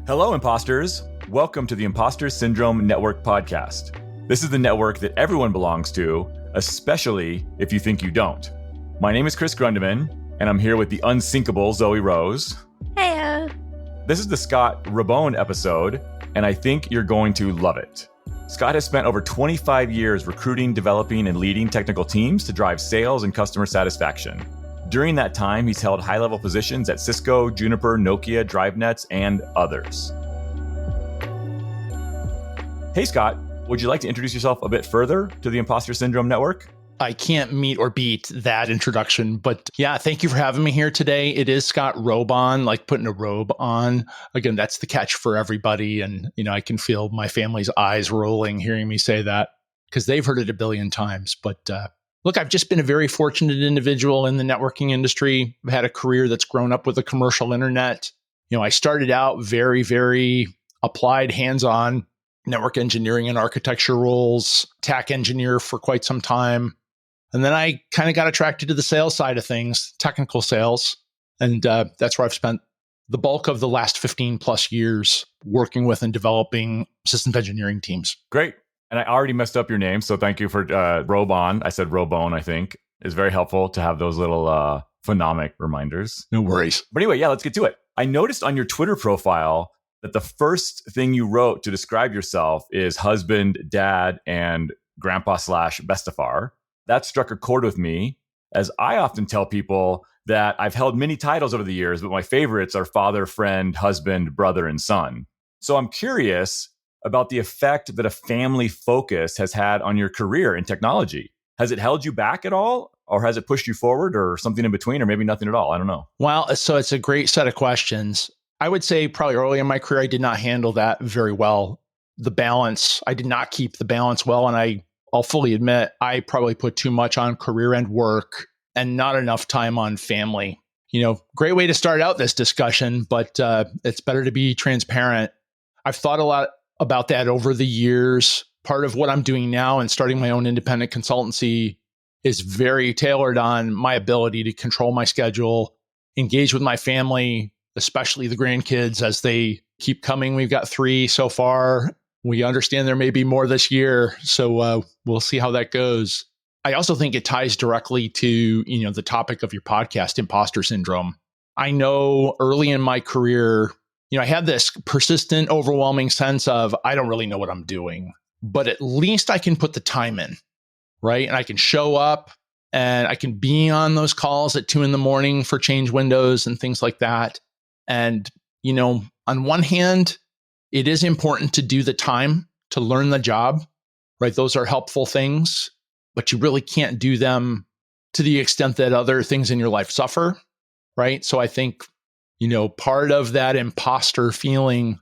Hello, imposters. Welcome to the Imposter Syndrome Network podcast. This is the network that everyone belongs to, especially if you think you don't. My name is Chris Grundeman, and I'm here with the unsinkable Zoe Rose. Heyo. This is the Scott Robohn episode, and I think you're going to love it. Scott has spent over 25 years recruiting, developing, and leading technical teams to drive sales and customer satisfaction. During that time, he's held high-level positions at Cisco, Juniper, Nokia, DriveNets, and others. Hey, Scott, would you like to introduce yourself a bit further to the Imposter Syndrome Network? I can't meet or beat that introduction, but yeah, thank you for having me here today. It is Scott Robohn, like putting a robe on. Again, that's the catch for everybody. And, I can feel my family's eyes rolling hearing me say that because they've heard it a billion times. But look, I've just been a very fortunate individual in the networking industry. I've had a career that's grown up with the commercial internet. I started out very, very applied, hands-on network engineering and architecture roles, TAC engineer for quite some time. And then I kind of got attracted to the sales side of things, technical sales. And that's where I've spent the bulk of the last 15 plus years working with and developing systems engineering teams. Great. And I already messed up your name, so thank you for Robohn. I said Robohn, I think. It's very helpful to have those little phonemic reminders. No worries. But anyway, let's get to it. I noticed on your Twitter profile that the first thing you wrote to describe yourself is husband, dad, and grandpa/bestafar. That struck a chord with me, as I often tell people that I've held many titles over the years, but my favorites are father, friend, husband, brother, and son. So I'm curious about the effect that a family focus has had on your career in technology. Has it held you back at all? Or has it pushed you forward, or something in between, or maybe nothing at all? I don't know. Well, so it's a great set of questions. I would say probably early in my career, I did not handle that very well. The balance, I did not keep the balance well. And I'll fully admit, I probably put too much on career and work and not enough time on family. Great way to start out this discussion, but it's better to be transparent. I've thought a lot about that over the years. Part of what I'm doing now and starting my own independent consultancy is very tailored on my ability to control my schedule, engage with my family, especially the grandkids as they keep coming. We've got 3 so far. We understand there may be more this year, so we'll see how that goes. I also think it ties directly to, the topic of your podcast, imposter syndrome. I know early in my career, I had this persistent, overwhelming sense of, I don't really know what I'm doing, but at least I can put the time in, right? And I can show up and I can be on those calls at 2 a.m. for change windows and things like that. And, on one hand, it is important to do the time to learn the job, right? Those are helpful things, but you really can't do them to the extent that other things in your life suffer, right? So I think, part of that imposter feeling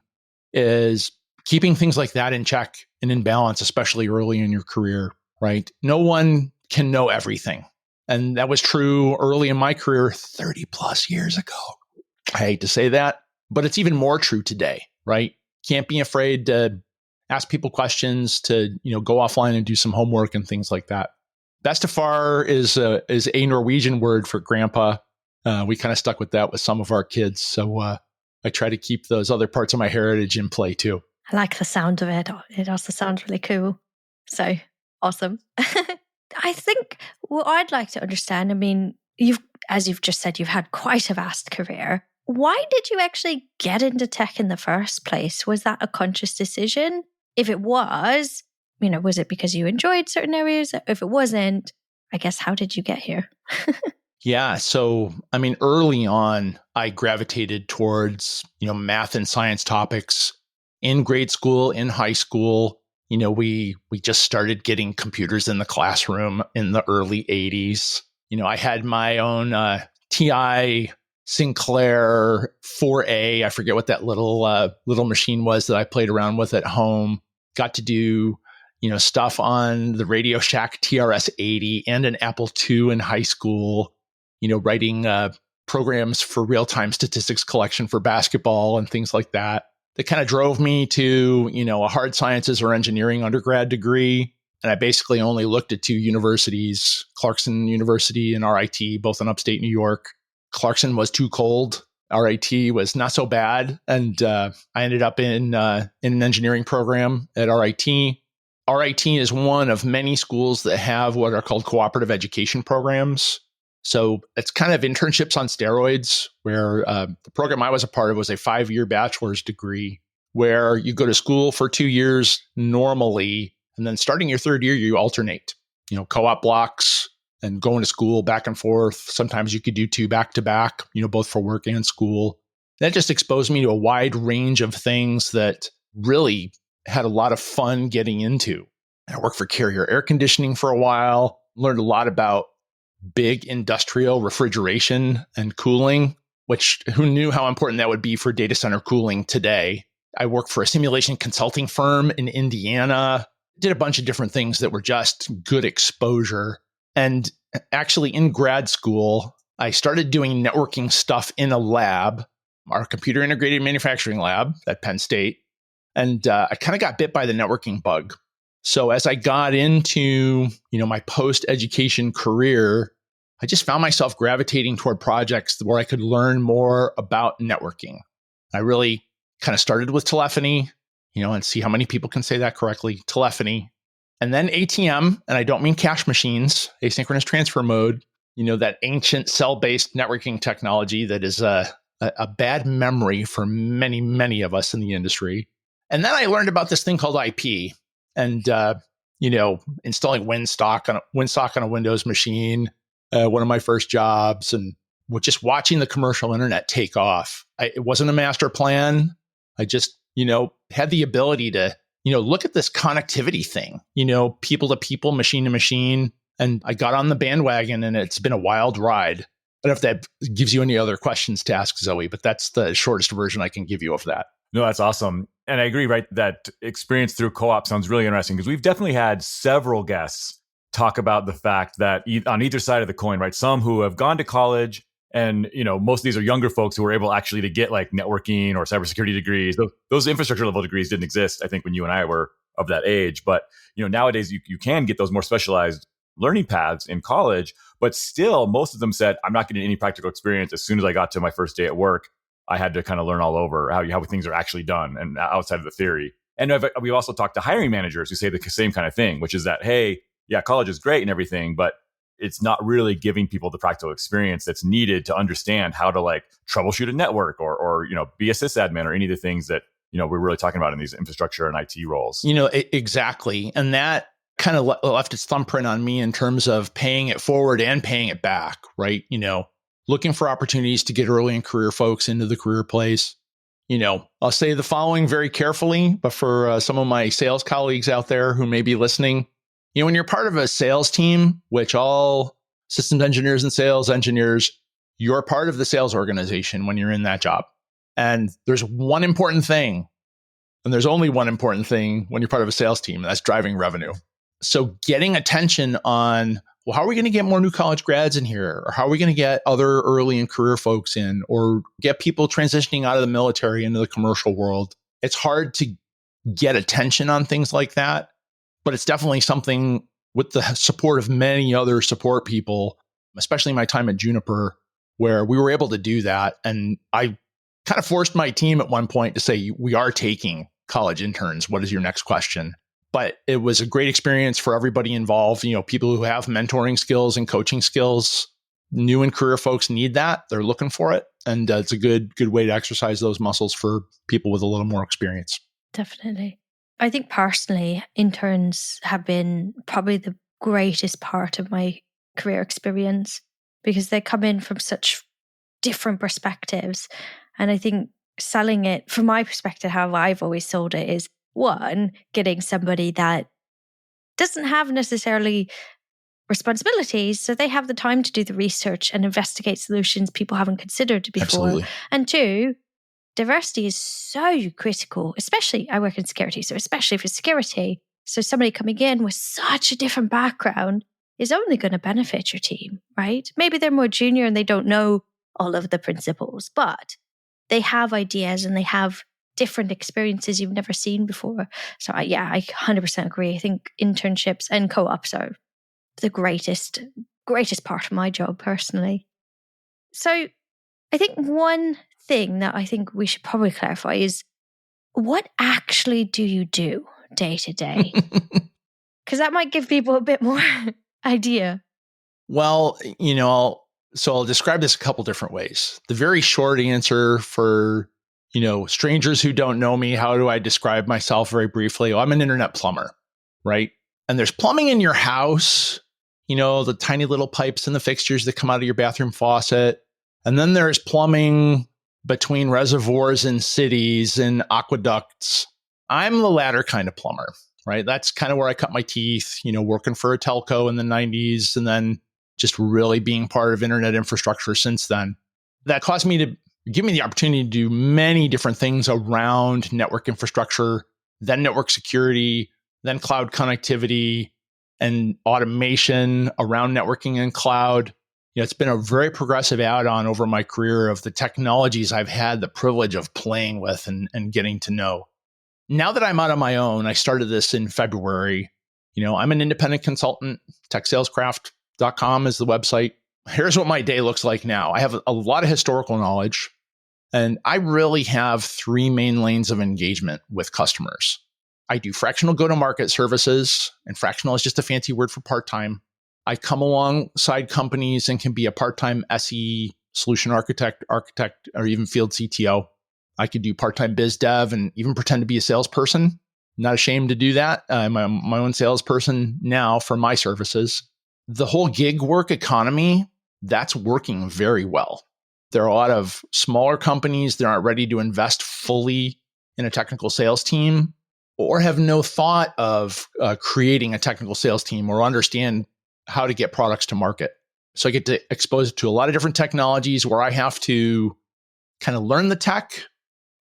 is keeping things like that in check and in balance, especially early in your career, right? No one can know everything. And that was true early in my career 30 plus years ago. I hate to say that, but it's even more true today, right? Can't be afraid to ask people questions, to, go offline and do some homework and things like that. Bestafar is a Norwegian word for grandpa. We kind of stuck with that with some of our kids. So I try to keep those other parts of my heritage in play too. I like the sound of it. It also sounds really cool. So awesome. I think what I'd like to understand, as you've just said, you've had quite a vast career. Why did you actually get into tech in the first place? Was that a conscious decision? If it was, was it because you enjoyed certain areas? If it wasn't, I guess, how did you get here? Yeah. So, early on, I gravitated towards, math and science topics in grade school, in high school. We just started getting computers in the classroom in the early 80s. I had my own TI Sinclair 4A. I forget what that little machine was that I played around with at home. Got to do, stuff on the Radio Shack TRS-80 and an Apple II in high school, writing programs for real-time statistics collection for basketball and things like that. That kind of drove me to, a hard sciences or engineering undergrad degree. And I basically only looked at 2 universities, Clarkson University and RIT, both in upstate New York. Clarkson was too cold. RIT was not so bad. And I ended up in an engineering program at RIT. RIT is one of many schools that have what are called cooperative education programs. So it's kind of internships on steroids, where the program I was a part of was a 5-year bachelor's degree, where you go to school for 2 years normally, and then starting your third year, you alternate, co-op blocks and going to school back and forth. Sometimes you could do 2 back to back, both for work and school. That just exposed me to a wide range of things that really had a lot of fun getting into. I worked for Carrier Air Conditioning for a while, learned a lot about big industrial refrigeration and cooling, which who knew how important that would be for data center cooling today. I worked for a simulation consulting firm in Indiana, did a bunch of different things that were just good exposure. And actually in grad school, I started doing networking stuff in a lab, our computer integrated manufacturing lab at Penn State. And I kind of got bit by the networking bug. So as I got into, my post-education career, I just found myself gravitating toward projects where I could learn more about networking. I really kind of started with telephony, and see how many people can say that correctly, telephony. And then ATM, and I don't mean cash machines, asynchronous transfer mode, that ancient cell-based networking technology that is a bad memory for many, many of us in the industry. And then I learned about this thing called IP and, installing Winstock on a Windows machine, one of my first jobs, and just watching the commercial internet take off. It wasn't a master plan. I just, had the ability to, look at this connectivity thing, people to people, machine to machine. And I got on the bandwagon, and it's been a wild ride. I don't know if that gives you any other questions to ask, Zoe, but that's the shortest version I can give you of that. No, that's awesome. And I agree, right? That experience through co-op sounds really interesting, because we've definitely had several guests talk about the fact that on either side of the coin, right? Some who have gone to college, and most of these are younger folks who were able actually to get like networking or cybersecurity degrees. Those infrastructure level degrees didn't exist, I think, when you and I were of that age. But nowadays you can get those more specialized learning paths in college. But still, most of them said, I'm not getting any practical experience. As soon as I got to my first day at work, I had to kind of learn all over how things are actually done and outside of the theory. And we've also talked to hiring managers who say the same kind of thing, which is that, hey, yeah, college is great and everything, but it's not really giving people the practical experience that's needed to understand how to like troubleshoot a network or be a sysadmin or any of the things that, we're really talking about in these infrastructure and IT roles. Exactly. And that kind of left its thumbprint on me in terms of paying it forward and paying it back, right? Looking for opportunities to get early in career folks into the career place. I'll say the following very carefully, but for some of my sales colleagues out there who may be listening, when you're part of a sales team, which all systems engineers and sales engineers, you're part of the sales organization when you're in that job. And there's one important thing, and there's only one important thing when you're part of a sales team, and that's driving revenue. So getting attention on, well, how are we going to get more new college grads in here? Or how are we going to get other early in career folks in, or get people transitioning out of the military into the commercial world? It's hard to get attention on things like that, but it's definitely something with the support of many other support people, especially my time at Juniper, where we were able to do that. And I kind of forced my team at one point to say, we are taking college interns. What is your next question? But it was a great experience for everybody involved. People who have mentoring skills and coaching skills, new and career folks need that. They're looking for it. And it's a good way to exercise those muscles for people with a little more experience. Definitely. I think personally, interns have been probably the greatest part of my career experience, because they come in from such different perspectives. And I think selling it, from my perspective, how I've always sold it is, one, getting somebody that doesn't have necessarily responsibilities, so they have the time to do the research and investigate solutions people haven't considered before. Absolutely. And two, diversity is so critical, especially I work in security, so especially for security. So somebody coming in with such a different background is only going to benefit your team, right? Maybe they're more junior and they don't know all of the principles, but they have ideas and they have different experiences you've never seen before. So I 100% agree. I think internships and co-ops are the greatest part of my job personally. So I think one thing that I think we should probably clarify is, what actually do you do day to day? Because that might give people a bit more idea. Well, I'll describe this a couple different ways. The very short answer for, strangers who don't know me, how do I describe myself very briefly? Well, I'm an internet plumber, right? And there's plumbing in your house, the tiny little pipes and the fixtures that come out of your bathroom faucet. And then there's plumbing between reservoirs in cities and aqueducts. I'm the latter kind of plumber, right? That's kind of where I cut my teeth, working for a telco in the 90s and then just really being part of internet infrastructure since then. That caused me to give me the opportunity to do many different things around network infrastructure, then network security, then cloud connectivity and automation around networking and cloud. It's been a very progressive add-on over my career of the technologies I've had the privilege of playing with and getting to know. Now that I'm out on my own, I started this in February. I'm an independent consultant. TechSalesCraft.com is the website. Here's what my day looks like now. I have a lot of historical knowledge, and I really have three main lanes of engagement with customers. I do fractional go-to-market services, and fractional is just a fancy word for part-time. I come alongside companies and can be a part-time SE, solution architect, or even field CTO. I could do part-time biz dev and even pretend to be a salesperson. I'm not ashamed to do that. I'm my own salesperson now for my services. The whole gig work economy, that's working very well. There are a lot of smaller companies that aren't ready to invest fully in a technical sales team or have no thought of creating a technical sales team or understand how to get products to market. So I get to expose it to a lot of different technologies where I have to kind of learn the tech,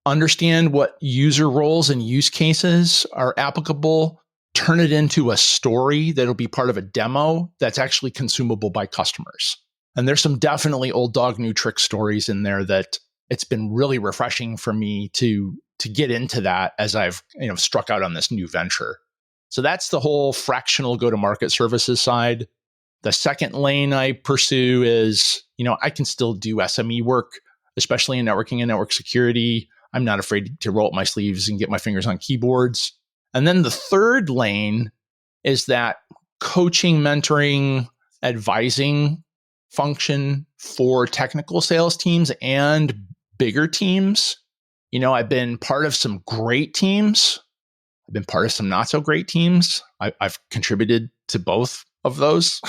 understand what user roles and use cases are applicable, turn it into a story that'll be part of a demo that's actually consumable by customers. And there's some definitely old dog, new trick stories in there that it's been really refreshing for me to get into that as I've struck out on this new venture. So that's the whole fractional go-to-market services side. The second lane I pursue is, I can still do SME work, especially in networking and network security. I'm not afraid to roll up my sleeves and get my fingers on keyboards. And then the third lane is that coaching, mentoring, advising function for technical sales teams and bigger teams. I've been part of some great teams. I've been part of some not so great teams. I've contributed to both of those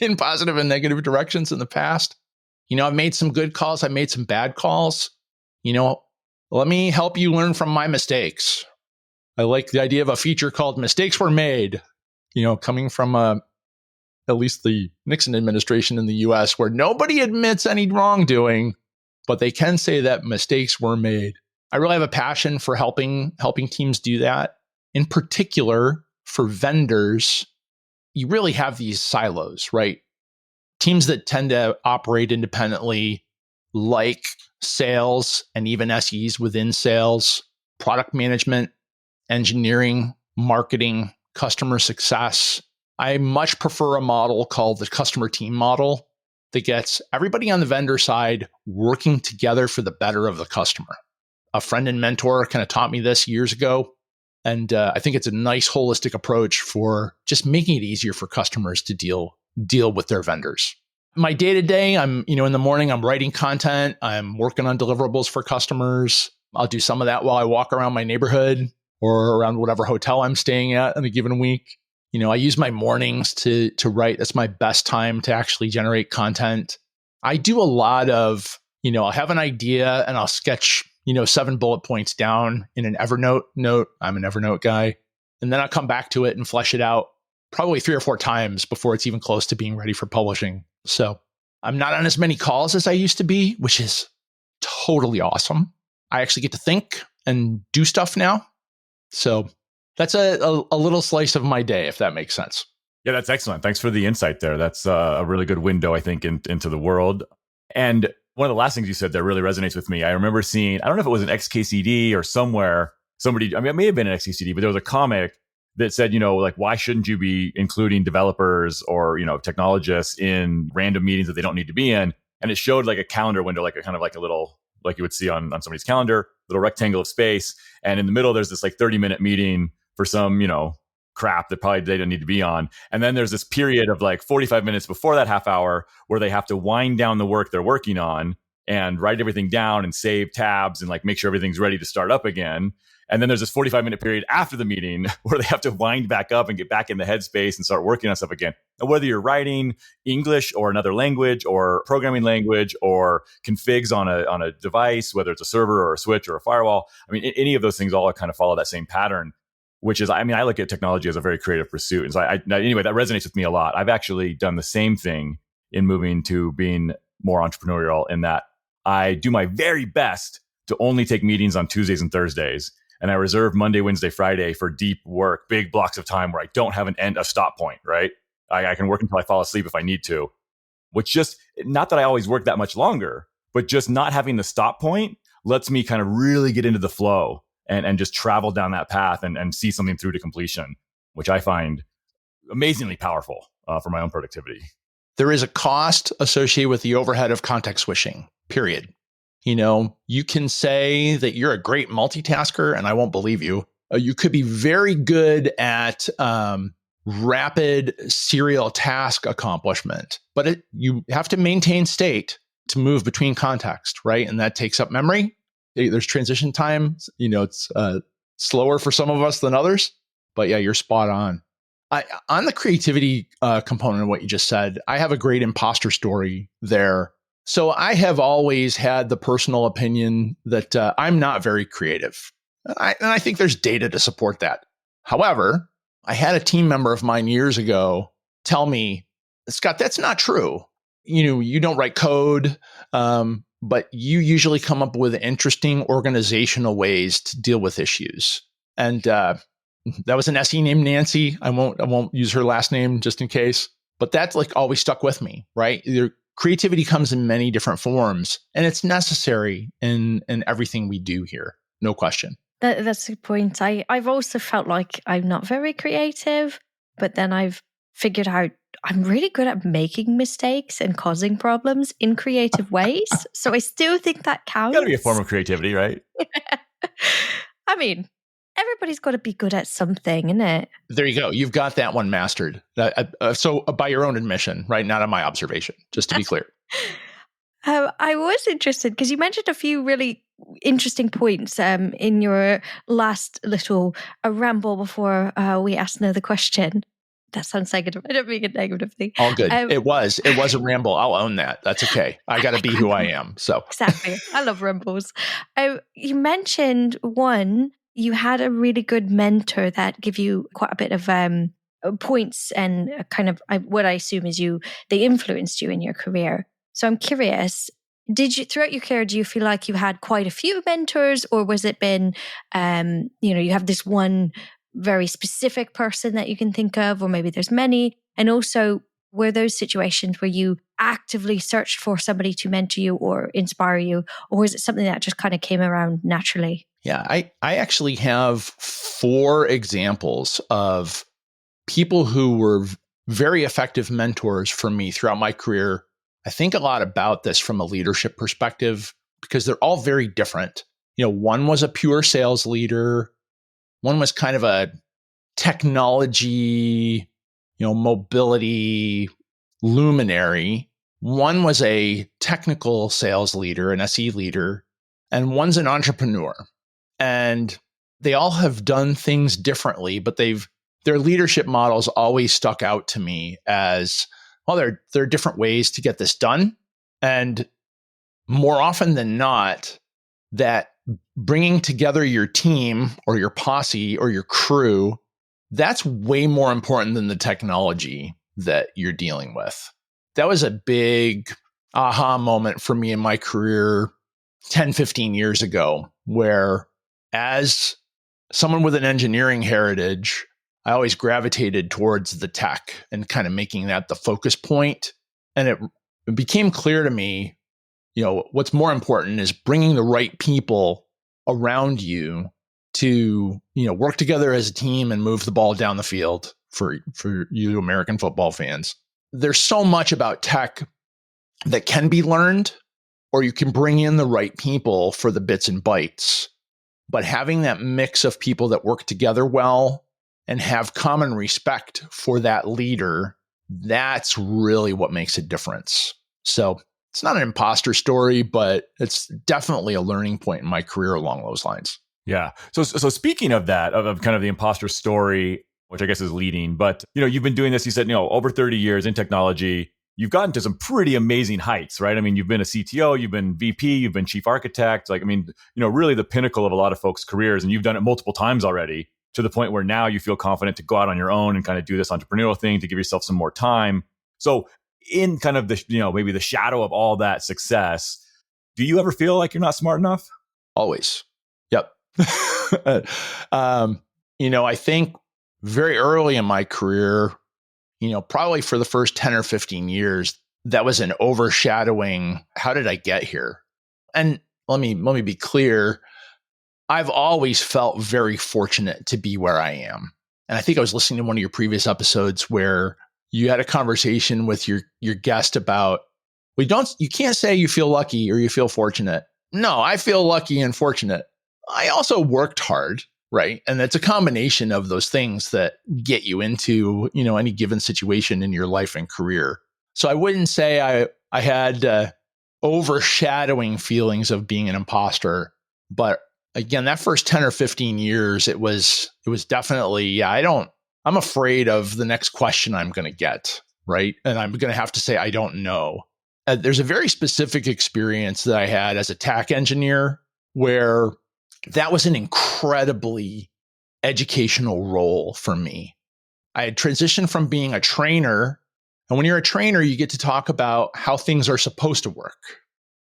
in positive and negative directions in the past. I've made some good calls. I've made some bad calls. Let me help you learn from my mistakes. I like the idea of a feature called Mistakes Were Made, coming from at least the Nixon administration in the US, where nobody admits any wrongdoing, but they can say that mistakes were made. I really have a passion for helping teams do that. In particular, for vendors, you really have these silos, right? Teams that tend to operate independently, like sales and even SEs within sales, product management, engineering, marketing, customer success. I much prefer a model called the customer team model that gets everybody on the vendor side working together for the better of the customer. A friend and mentor kind of taught me this years ago. And I think it's a nice holistic approach for just making it easier for customers to deal with their vendors. My day-to-day, I'm, in the morning, I'm writing content. I'm working on deliverables for customers. I'll do some of that while I walk around my neighborhood or around whatever hotel I'm staying at in a given week. I use my mornings to write. That's my best time to actually generate content. I do a lot of, I'll have an idea and I'll sketch, 7 bullet points down in an Evernote note. I'm an Evernote guy. And then I'll come back to it and flesh it out probably 3 or 4 times before it's even close to being ready for publishing. So I'm not on as many calls as I used to be, which is totally awesome. I actually get to think and do stuff now. So that's a little slice of my day, if that makes sense. Yeah, that's excellent. Thanks for the insight there. That's a really good window, I think, into the world. And one of the last things you said that really resonates with me, I remember seeing, I don't know if it was an XKCD or somewhere, somebody, it may have been an XKCD, but there was a comic that said, why shouldn't you be including developers or, technologists in random meetings that they don't need to be in? And it showed like a calendar window, like a kind of like a little like you would see on somebody's calendar, little rectangle of space. And in the middle, there's this like 30-minute meeting for some, crap that probably they don't need to be on. And then there's this period of like 45 minutes before that half hour where they have to wind down the work they're working on and write everything down and save tabs and like make sure everything's ready to start up again. And then there's this 45-minute period after the meeting where they have to wind back up and get back in the headspace and start working on stuff again. And whether you're writing English or another language or programming language or configs on a device, whether it's a server or a switch or a firewall, I mean, any of those things all kind of follow that same pattern, which is, I mean, I look at technology as a very creative pursuit. And so anyway, that resonates with me a lot. I've actually done the same thing in moving to being more entrepreneurial in that I do my very best to only take meetings on Tuesdays and Thursdays. And I reserve Monday, Wednesday, Friday for deep work, big blocks of time where I don't have a stop point, right? I can work until I fall asleep if I need to, which just, not that I always work that much longer, but just not having the stop point lets me kind of really get into the flow and just travel down that path and see something through to completion, which I find amazingly powerful for my own productivity. There is a cost associated with the overhead of context switching, period. You can say that you're a great multitasker, and I won't believe you. You could be very good at rapid serial task accomplishment, but you have to maintain state to move between context, right? And that takes up memory. There's transition time. It's slower for some of us than others, but yeah, you're spot on. On the creativity component of what you just said, I have a great imposter story there. So I have always had the personal opinion that I'm not very creative. And I think there's data to support that. However, I had a team member of mine years ago tell me, Scott, that's not true. You don't write code, but you usually come up with interesting organizational ways to deal with issues. And that was an SE named Nancy. I won't use her last name just in case, but that's like always stuck with me, right? Creativity comes in many different forms, and it's necessary in everything we do here. No question. That's the point. I've also felt like I'm not very creative, but then I've figured out I'm really good at making mistakes and causing problems in creative ways. So I still think that counts. Got to be a form of creativity, right? I mean, everybody's got to be good at something, isn't it? There you go. You've got that one mastered. So by your own admission, right? Not on my observation, just to be clear. I was interested because you mentioned a few really interesting points in your last little ramble before we asked another question. That sounds negative. I don't mean it negatively. All good. It was a ramble. I'll own that. That's okay. I got to be who I am. So exactly. I love rambles. You mentioned one. You had a really good mentor that gave you quite a bit of points and kind of what I assume is they influenced you in your career. So I'm curious, throughout your career, do you feel like you had quite a few mentors, or was it been, you have this one very specific person that you can think of, or maybe there's many? And also, were those situations where you actively searched for somebody to mentor you or inspire you, or was it something that just kind of came around naturally? Yeah, I actually have 4 examples of people who were very effective mentors for me throughout my career. I think a lot about this from a leadership perspective because they're all very different. One was a pure sales leader. One was kind of a technology, mobility luminary. One was a technical sales leader, an SE leader, and one's an entrepreneur. And they all have done things differently, but their leadership models always stuck out to me as, well, there are different ways to get this done. And more often than not, that bringing together your team or your posse or your crew, that's way more important than the technology that you're dealing with. That was a big aha moment for me in my career 10, 15 years ago, where as someone with an engineering heritage, I always gravitated towards the tech and kind of making that the focus point. And it became clear to me, what's more important is bringing the right people around you to, work together as a team and move the ball down the field for you American football fans. There's so much about tech that can be learned, or you can bring in the right people for the bits and bytes. But having that mix of people that work together well and have common respect for that leader, that's really what makes a difference. So it's not an imposter story, but it's definitely a learning point in my career along those lines. Yeah. So speaking of that, of kind of the imposter story, which I guess is leading, but you've been doing this, you said, over 30 years in technology, you've gotten to some pretty amazing heights, right? I mean, you've been a CTO, you've been VP, you've been chief architect, really the pinnacle of a lot of folks' careers, and you've done it multiple times already, to the point where now you feel confident to go out on your own and kind of do this entrepreneurial thing to give yourself some more time. So in kind of the, maybe the shadow of all that success, do you ever feel like you're not smart enough? Always. Yep. I think very early in my career, probably for the first 10 or 15 years, that was an overshadowing. How did I get here? And let me be clear. I've always felt very fortunate to be where I am. And I think I was listening to one of your previous episodes where you had a conversation with your guest about, you can't say you feel lucky or you feel fortunate. No, I feel lucky and fortunate. I also worked hard, right? And it's a combination of those things that get you into, any given situation in your life and career. So I wouldn't say I had overshadowing feelings of being an imposter, but again, that first 10 or 15 years, it was definitely, I'm afraid of the next question I'm going to get, right? And I'm going to have to say, I don't know. There's a very specific experience that I had as a TAC engineer where that was an incredibly educational role for me. I had transitioned from being a trainer. And when you're a trainer, you get to talk about how things are supposed to work.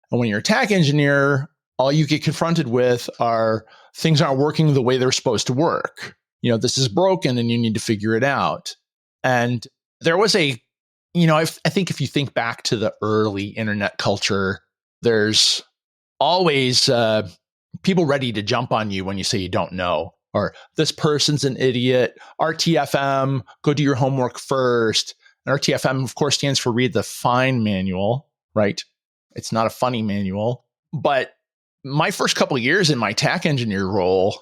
And when you're a TAC engineer, all you get confronted with are things aren't working the way they're supposed to work. This is broken and you need to figure it out. And there was I think if you think back to the early internet culture, there's always people ready to jump on you when you say you don't know, or this person's an idiot, RTFM, go do your homework first. And RTFM, of course, stands for read the fine manual, right? It's not a funny manual. But my first couple of years in my TAC engineer role,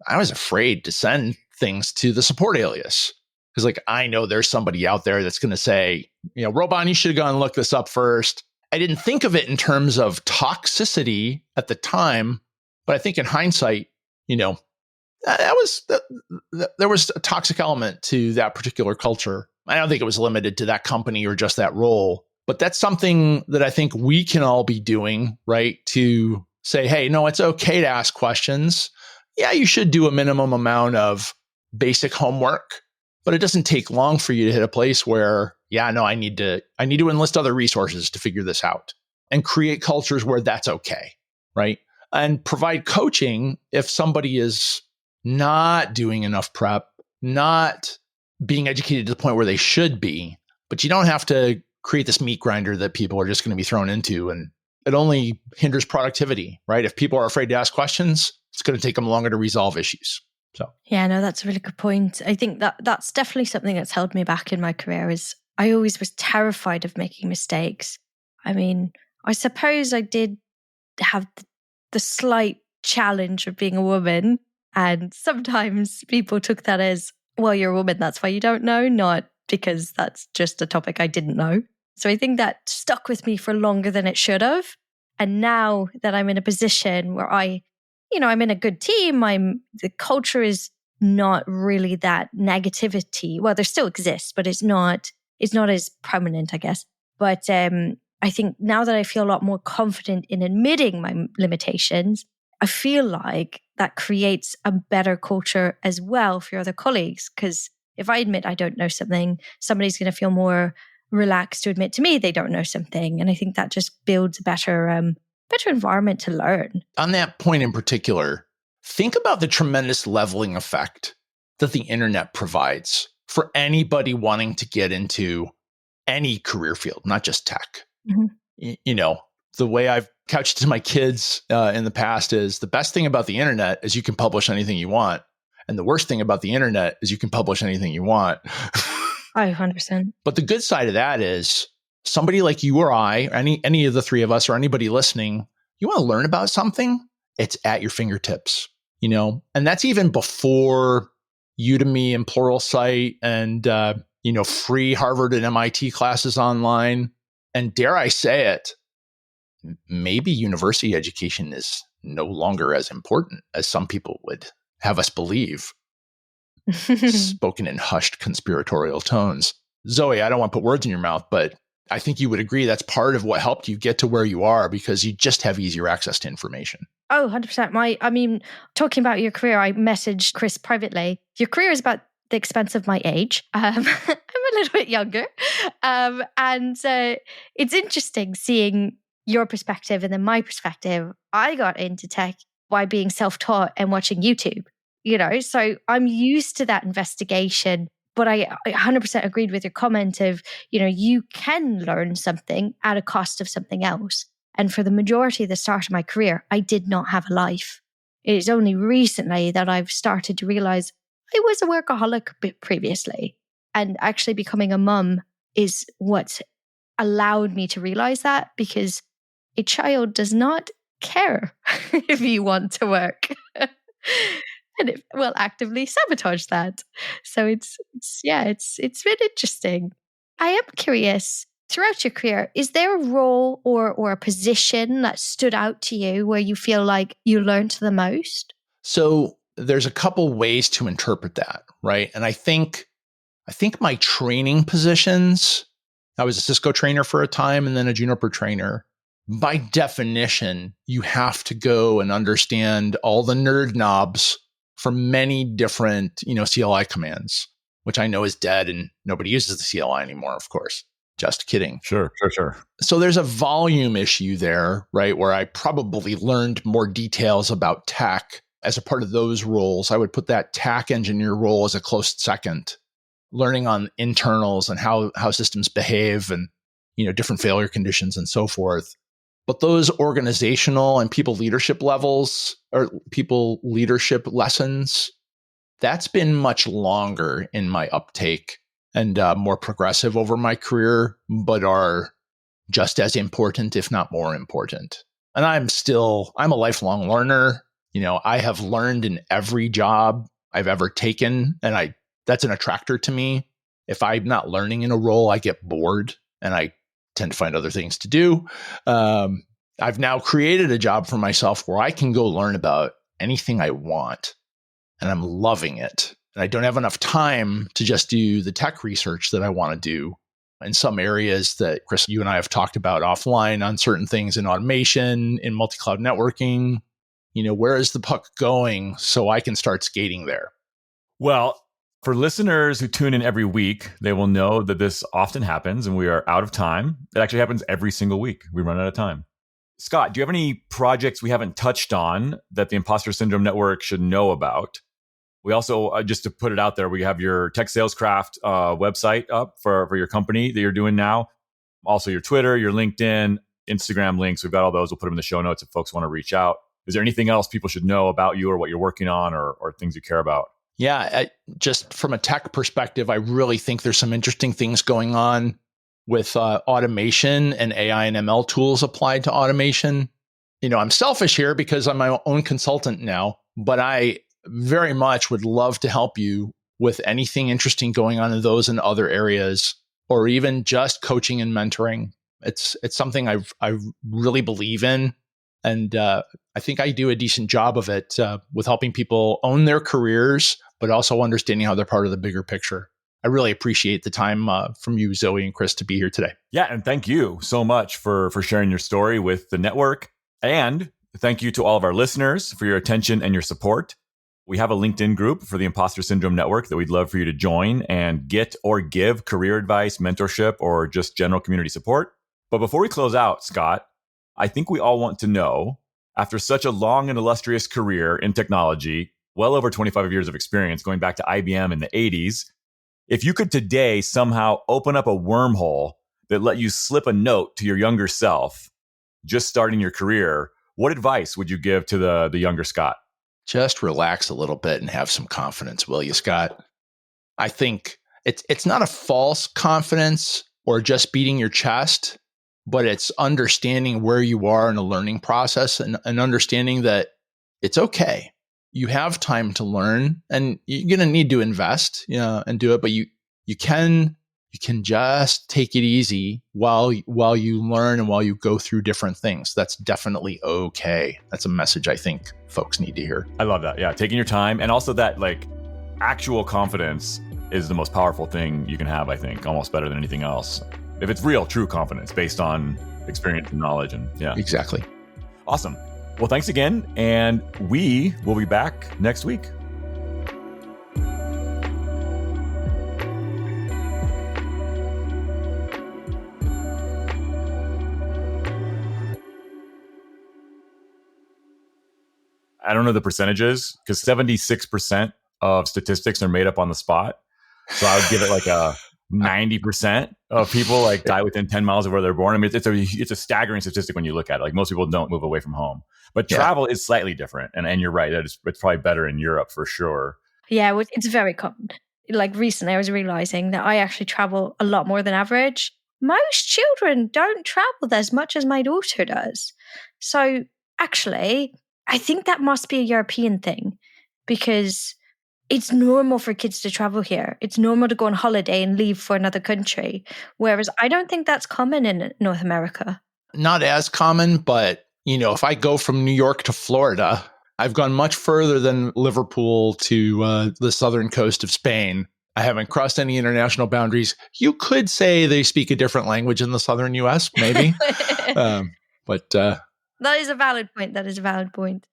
I was afraid to send things to the support alias. Because I know there's somebody out there that's going to say, Robohn, you should have gone and look this up first. I didn't think of it in terms of toxicity at the time, but I think in hindsight, there was a toxic element to that particular culture. I don't think it was limited to that company or just that role, but that's something that I think we can all be doing, right? To say, hey, no, it's okay to ask questions. Yeah, you should do a minimum amount of basic homework, but it doesn't take long for you to hit a place where, I need to enlist other resources to figure this out and create cultures where that's okay, right? And provide coaching if somebody is not doing enough prep, not being educated to the point where they should be, but you don't have to create this meat grinder that people are just going to be thrown into, and it only hinders productivity, right? If people are afraid to ask questions, it's going to take them longer to resolve issues. So yeah, no, that's a really good point. I think that's definitely something that's held me back in my career. Is I always was terrified of making mistakes. I mean, I suppose I did have the slight challenge of being a woman, and sometimes people took that as, well, you're a woman, that's why you don't know, not because that's just a topic I didn't know. So I think that stuck with me for longer than it should have. And now that I'm in a position where I'm in a good team, the culture is not really that negativity. Well, there still exists, but it's not as prominent, I guess. But I think now that I feel a lot more confident in admitting my limitations, I feel like that creates a better culture as well for your other colleagues. Because if I admit I don't know something, somebody's going to feel more relaxed to admit to me they don't know something. And I think that just builds a better environment to learn. On that point in particular, think about the tremendous leveling effect that the internet provides for anybody wanting to get into any career field, not just tech. Mm-hmm. The way I've couched it to my kids in the past is the best thing about the internet is you can publish anything you want. And the worst thing about the internet is you can publish anything you want. 100%. But the good side of that is somebody like you or I, any of the three of us or anybody listening, you want to learn about something, it's at your fingertips, and that's even before Udemy and Pluralsight and, free Harvard and MIT classes online. And dare I say it, maybe university education is no longer as important as some people would have us believe. Spoken in hushed conspiratorial tones. Zoe, I don't want to put words in your mouth, but I think you would agree that's part of what helped you get to where you are, because you just have easier access to information. Oh, 100%. Talking about your career, I messaged Chris privately. Your career is about the expense of my age. I'm a little bit younger. It's interesting seeing your perspective and then my perspective. I got into tech by being self-taught and watching YouTube, so I'm used to that investigation. But I 100% agreed with your comment of, you can learn something at a cost of something else. And for the majority of the start of my career, I did not have a life. It is only recently that I've started to realize I was a workaholic previously. And actually becoming a mum is what allowed me to realize that, because a child does not care if you want to work. And it will actively sabotage that. So it's been interesting. I am curious, throughout your career, is there a role or a position that stood out to you where you feel like you learned the most? So there's a couple ways to interpret that, right? And I think my training positions, I was a Cisco trainer for a time and then a Juniper trainer. By definition, you have to go and understand all the nerd knobs for many different, CLI commands, which I know is dead and nobody uses the CLI anymore, of course. Just kidding. Sure. So there's a volume issue there, right? Where I probably learned more details about tech as a part of those roles. I would put that tech engineer role as a close second, learning on internals and how systems behave and, different failure conditions and so forth. But those organizational and people leadership levels or people leadership lessons, that's been much longer in my uptake and more progressive over my career, but are just as important, if not more important. And I'm a lifelong learner. I have learned in every job I've ever taken, and that's an attractor to me. If I'm not learning in a role, I get bored and I tend to find other things to do. I've now created a job for myself where I can go learn about anything I want, and I'm loving it. And I don't have enough time to just do the tech research that I want to do in some areas that, Chris, you and I have talked about offline on certain things in automation, in multi-cloud networking. Where is the puck going so I can start skating there? Well, for listeners who tune in every week, they will know that this often happens and we are out of time. It actually happens every single week. We run out of time. Scott, do you have any projects we haven't touched on that the Imposter Syndrome Network should know about? We also, just to put it out there, we have your Tech Salescraft website up for your company that you're doing now. Also your Twitter, your LinkedIn, Instagram links. We've got all those. We'll put them in the show notes if folks want to reach out. Is there anything else people should know about you or what you're working on or things you care about? Yeah, just from a tech perspective, I really think there's some interesting things going on with automation and AI and ML tools applied to automation. I'm selfish here because I'm my own consultant now, but I very much would love to help you with anything interesting going on in those and other areas, or even just coaching and mentoring. It's something I really believe in. And I think I do a decent job of it with helping people own their careers, but also understanding how they're part of the bigger picture. I really appreciate the time from you, Zoe and Chris, to be here today. Yeah, and thank you so much for sharing your story with the network. And thank you to all of our listeners for your attention and your support. We have a LinkedIn group for the Imposter Syndrome Network that we'd love for you to join and get or give career advice, mentorship, or just general community support. But before we close out, Scott, I think we all want to know, after such a long and illustrious career in technology, well over 25 years of experience going back to IBM in the 80s, if you could today somehow open up a wormhole that let you slip a note to your younger self, just starting your career, what advice would you give to the younger Scott? Just relax a little bit and have some confidence, will you, Scott? I think it's not a false confidence, or just beating your chest, but it's understanding where you are in the learning process and understanding that it's okay. You have time to learn, and you're going to need to invest, and do it, but you can just take it easy while you learn and while you go through different things. That's definitely okay. That's a message I think folks need to hear. I love that. Yeah, taking your time, and also that actual confidence is the most powerful thing you can have, I think, almost better than anything else. If it's real, true confidence based on experience and knowledge. And yeah. Exactly. Awesome. Well, thanks again. And we will be back next week. I don't know the percentages because 76% of statistics are made up on the spot. So I would give it a 90% of people die within 10 miles of where they're born. I mean, it's a staggering statistic when you look at it. Most people don't move away from home, but travel is slightly different. And you're right. It's probably better in Europe for sure. Yeah, it's very common. Recently, I was realizing that I actually travel a lot more than average. Most children don't travel as much as my daughter does. So actually, I think that must be a European thing because it's normal for kids to travel here. It's normal to go on holiday and leave for another country. Whereas I don't think that's common in North America. Not as common, but if I go from New York to Florida, I've gone much further than Liverpool to the southern coast of Spain. I haven't crossed any international boundaries. You could say they speak a different language in the southern US, maybe. But that is a valid point.